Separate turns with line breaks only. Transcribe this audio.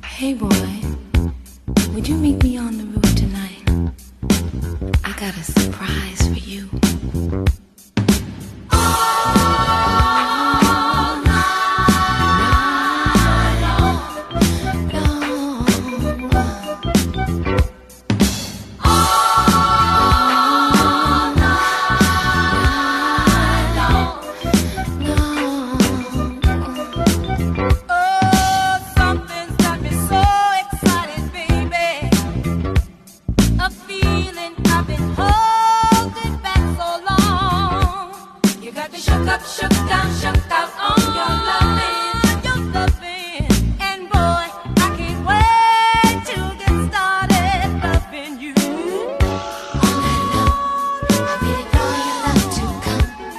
Hey boy, would you meet me on the roof tonight? I got a surprise for you.
Shook up, shook down, shook down.